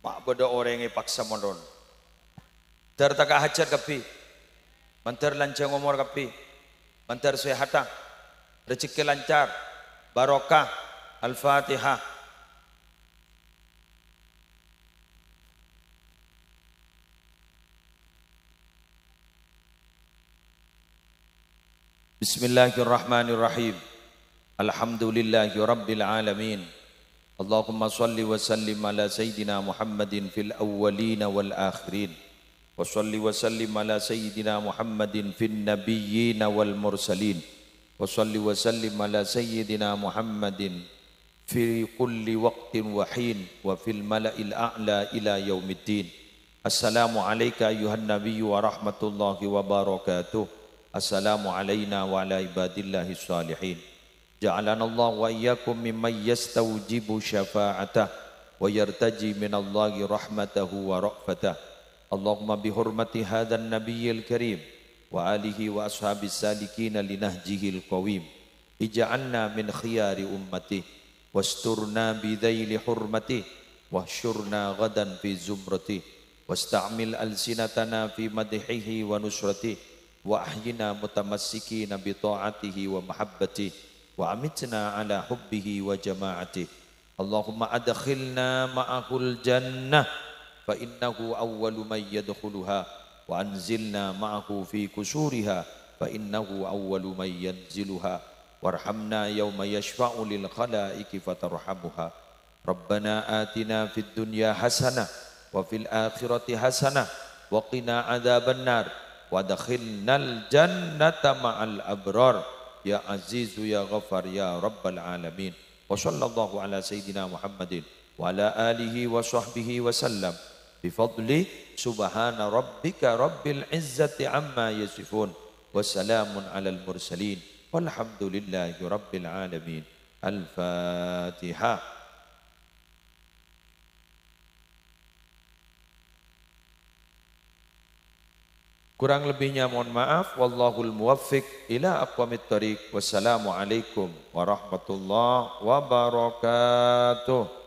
Mak beda orang yang paksa mondon. Tertaka hajar kapi. Mantar lancar umur kapi. Mantar sehata. Rezeki lancar. Barokah. Al-Fatihah. Bismillahirrahmanirrahim. Alhamdulillahi rabbil alamin. Allahumma salli wa sallim ala sayyidina Muhammadin fil awwalina wal akhirin. Wa salli wa sallim ala sayyidina Muhammadin fil nabiyyina wal mursalin. Wa salli wa sallim ala sayyidina Muhammadin fi kulli waqtin wa hin wa fil mala'il a'la ila yaumiddin. Assalamu alayka ayuhan nabiyyu wa rahmatullahi wa barakatuh. Assalamu alayna wa ala ibadillahi salihin. جعلنا الله وإياكم ممن يستوجب شفاعته ويرتجي من الله رحمته ورأفته. اللهم بحرمة هذا النبي الكريم وآله وأصحاب السالكين لنهجه القويم اجعلنا من خيار أمته واسترنا بذيل حرمته واحشرنا غدا في زمرته واستعمل ألسنتنا في مدحه ونصرته وأحينا متمسكين بطاعته ومحبته wa amitna ala hubbihi wa jama'atih Allahumma adkhilna ma'ahul jannah fa innahu awwalu man yadkhuluha wa anzilna ma'ahu fi kusuriha fa innahu awwalu man yanziluha warhamna yawma yashfa'u lil khalaiki fatarhamuha. Rabbana atina fid dunya hasanah wa fil akhirati hasanah wa qina adzabannar wa adkhilnal jannata ma'al abrar ya azizu ya ghafar ya rabbal alamin. Wa sallallahu ala sayyidina Muhammadin wa ala alihi wa sahbihi wa sallam bifadli subhana rabbika rabbil izzati amma yasifun wa salamun alal mursalin walhamdulillahi rabbil alamin. Al-Fatihah. Kurang lebihnya mohon maaf. Wallahul muwaffiq ila aqwamit thariq. Wassalamualaikum warahmatullahi wabarakatuh.